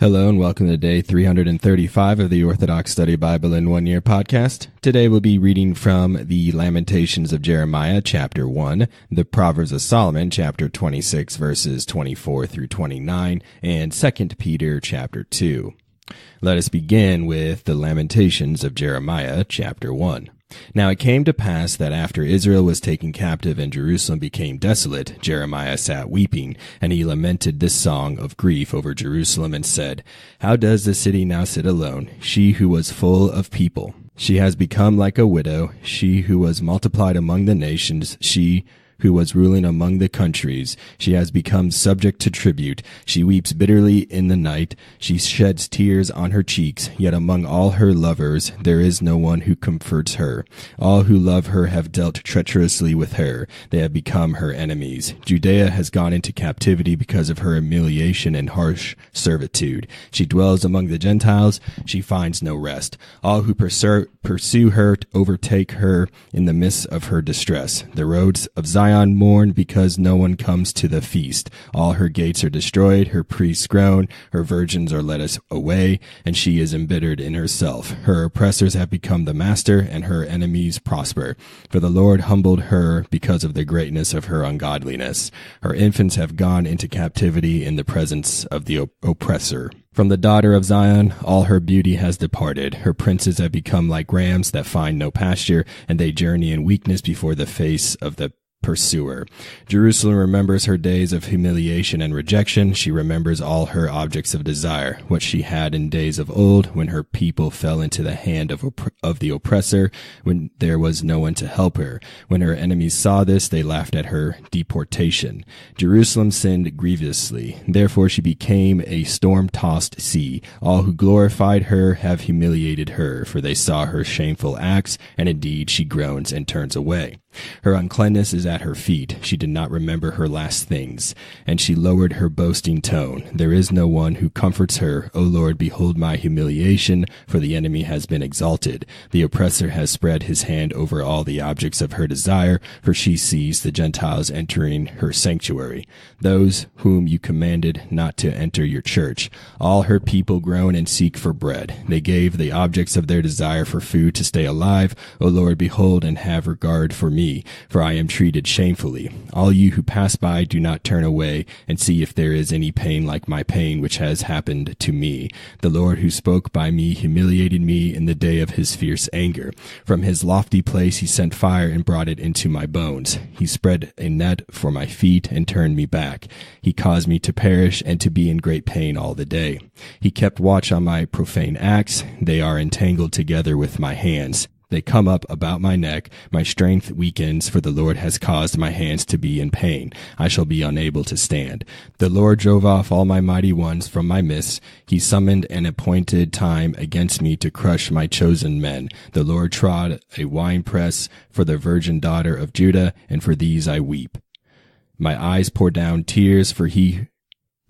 Hello and welcome to day 335 of the Orthodox Study Bible in 1 Year podcast. Today we'll be reading from the Lamentations of Jeremiah, chapter 1, the Proverbs of Solomon, chapter 26, verses 24 through 29, and 2 Peter, chapter 2. Let us begin with the Lamentations of Jeremiah, chapter 1. Now it came to pass that after Israel was taken captive and Jerusalem became desolate, Jeremiah sat weeping, and he lamented this song of grief over Jerusalem and said, How does the city now sit alone, she who was full of people? She has become like a widow, she who was multiplied among the nations, she who was ruling among the countries. She has become subject to tribute. She weeps bitterly in the night. She sheds tears on her cheeks. Yet among all her lovers there is no one who comforts her. All who love her have dealt treacherously with her. They have become her enemies. Judea has gone into captivity because of her humiliation and harsh servitude. She dwells among the Gentiles. She finds no rest. All who pursue her overtake her in the midst of her distress. The roads of Zion mourn because no one comes to the feast. All her gates are destroyed, her priests groan, her virgins are led away, and she is embittered in herself. Her oppressors have become the master, and her enemies prosper. For the Lord humbled her because of the greatness of her ungodliness. Her infants have gone into captivity in the presence of the oppressor. From the daughter of Zion, all her beauty has departed. Her princes have become like rams that find no pasture, and they journey in weakness before the face of the pursuer. Jerusalem remembers her days of humiliation and rejection. She remembers all her objects of desire, what she had in days of old, when her people fell into the hand of the oppressor, when there was no one to help her. When her enemies saw this, they laughed at her deportation. Jerusalem sinned grievously. Therefore she became a storm-tossed sea. All who glorified her have humiliated her, for they saw her shameful acts, and indeed she groans and turns away. Her uncleanness is at her feet. She did not remember her last things, and she lowered her boasting tone. There is no one who comforts her. O Lord, behold my humiliation, for the enemy has been exalted. The oppressor has spread his hand over all the objects of her desire, for she sees the Gentiles entering her sanctuary, those whom you commanded not to enter your church. All her people groan and seek for bread. They gave the objects of their desire for food to stay alive. O Lord, behold and have regard for me, for I am treated shamefully. All you who pass by, do not turn away and see if there is any pain like my pain which has happened to me. The Lord who spoke by me humiliated me in the day of his fierce anger. From his lofty place he sent fire and brought it into my bones. He spread a net for my feet and turned me back. He caused me to perish and to be in great pain all the day. He kept watch on my profane acts. They are entangled together with my hands. They come up about my neck. My strength weakens, for the Lord has caused my hands to be in pain. I shall be unable to stand. The Lord drove off all my mighty ones from my midst. He summoned an appointed time against me to crush my chosen men. The Lord trod a winepress for the virgin daughter of Judah, and for these I weep. My eyes pour down tears, for he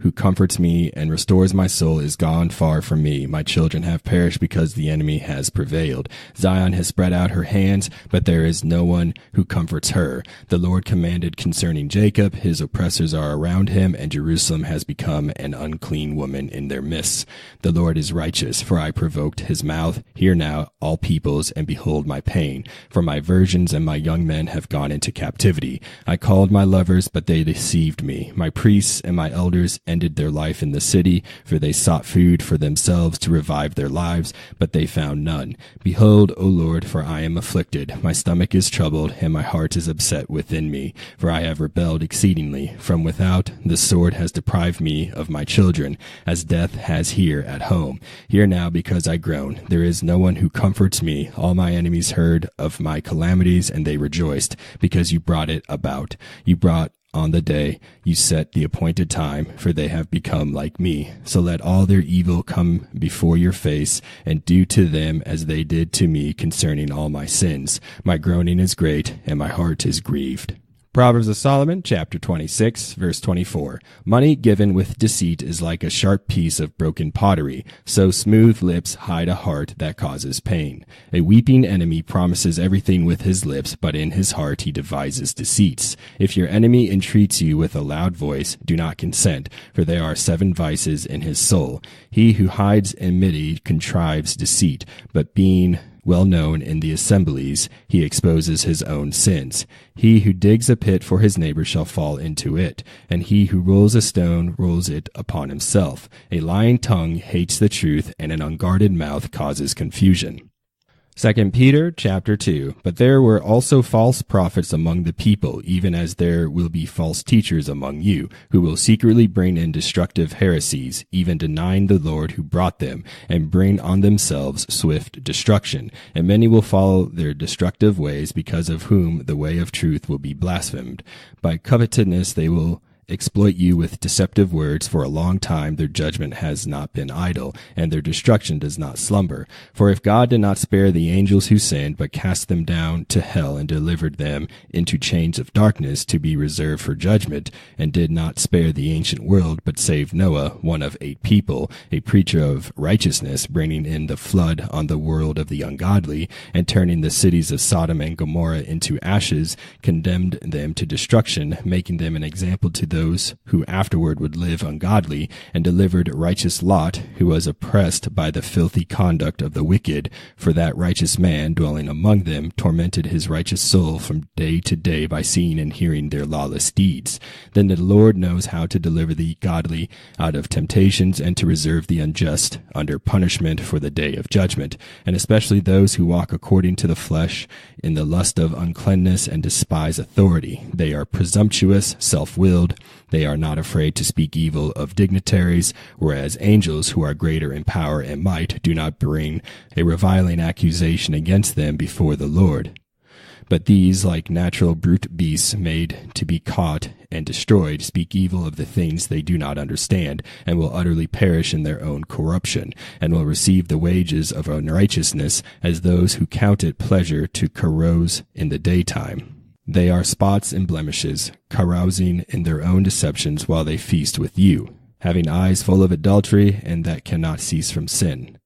who comforts me and restores my soul is gone far from me. My children have perished because the enemy has prevailed. Zion has spread out her hands, but there is no one who comforts her. The Lord commanded concerning Jacob, his oppressors are around him, and Jerusalem has become an unclean woman in their midst. The Lord is righteous, for I provoked his mouth. Hear now, all peoples, and behold my pain. For my virgins and my young men have gone into captivity. I called my lovers, but they deceived me. My priests and my elders ended their life in the city, for they sought food for themselves to revive their lives, but they found none. Behold, O Lord, for I am afflicted. My stomach is troubled, and my heart is upset within me, for I have rebelled exceedingly. From without, the sword has deprived me of my children, as death has here at home. Hear now, because I groan. There is no one who comforts me. All my enemies heard of my calamities, and they rejoiced, because you brought it about. You brought on the day you set the appointed time, for they have become like me. So let all their evil come before your face, and do to them as they did to me concerning all my sins. My groaning is great, and my heart is grieved. Proverbs of Solomon, chapter 26, verse 24. Money given with deceit is like a sharp piece of broken pottery, so smooth lips hide a heart that causes pain. A weeping enemy promises everything with his lips, but in his heart he devises deceits. If your enemy entreats you with a loud voice, do not consent, for there are 7 vices in his soul. He who hides enmity contrives deceit, but being well known in the assemblies, he exposes his own sins. He who digs a pit for his neighbor shall fall into it, and he who rolls a stone rolls it upon himself. A lying tongue hates the truth, and an unguarded mouth causes confusion. 2 Peter chapter 2. But there were also false prophets among the people, even as there will be false teachers among you, who will secretly bring in destructive heresies, even denying the Lord who brought them, and bring on themselves swift destruction. And many will follow their destructive ways, because of whom the way of truth will be blasphemed. By covetousness they will exploit you with deceptive words. For a long time their judgment has not been idle, and their destruction does not slumber. For if God did not spare the angels who sinned, but cast them down to hell and delivered them into chains of darkness to be reserved for judgment, and did not spare the ancient world, but saved Noah, one of 8 people, a preacher of righteousness, bringing in the flood on the world of the ungodly, and turning the cities of Sodom and Gomorrah into ashes, condemned them to destruction, making them an example to those who afterward would live ungodly, and delivered righteous Lot, who was oppressed by the filthy conduct of the wicked. For that righteous man, dwelling among them, tormented his righteous soul from day to day by seeing and hearing their lawless deeds. Then the Lord knows how to deliver the godly out of temptations, and to reserve the unjust under punishment for the day of judgment, and especially those who walk according to the flesh, in the lust of uncleanness, and despise authority. They are presumptuous, self-willed. They are not afraid to speak evil of dignitaries, whereas angels, who are greater in power and might, do not bring a reviling accusation against them before the Lord. But these, like natural brute beasts made to be caught and destroyed, speak evil of the things they do not understand, and will utterly perish in their own corruption, and will receive the wages of unrighteousness as those who count it pleasure to carouse in the daytime. They are spots and blemishes, carousing in their own deceptions while they feast with you, having eyes full of adultery, and that cannot cease from sin.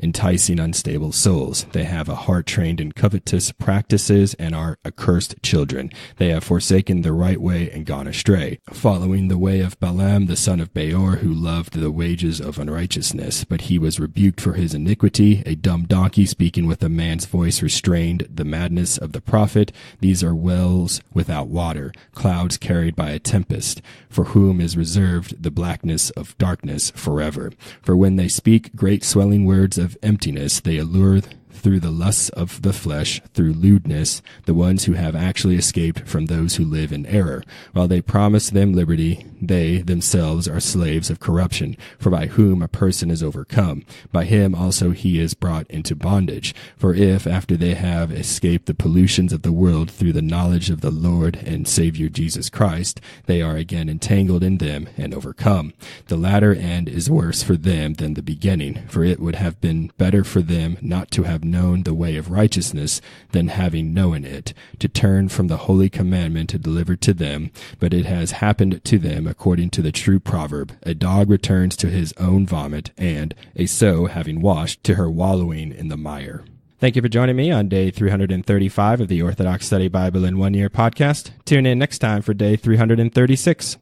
Enticing unstable souls. They have a heart trained in covetous practices, and are accursed children. They have forsaken the right way and gone astray, following the way of Balaam the son of Beor, who loved the wages of unrighteousness. But he was rebuked for his iniquity. A dumb donkey speaking with a man's voice restrained the madness of the prophet. These are wells without water, clouds carried by a tempest, for whom is reserved the blackness of darkness forever. For when they speak great swelling words of emptiness, they allure through the lusts of the flesh, through lewdness, the ones who have actually escaped from those who live in error. While they promise them liberty, they themselves are slaves of corruption. For by whom a person is overcome, by him also he is brought into bondage. For if, after they have escaped the pollutions of the world through the knowledge of the Lord and Savior Jesus Christ, they are again entangled in them and overcome, the latter end is worse for them than the beginning. For it would have been better for them not to have known the way of righteousness, than having known it, to turn from the holy commandment delivered to them. But it has happened to them according to the true proverb, a dog returns to his own vomit, and a sow having washed to her wallowing in the mire. Thank you for joining me on day 335 of the Orthodox Study Bible in 1 Year podcast. Tune in next time for day 336.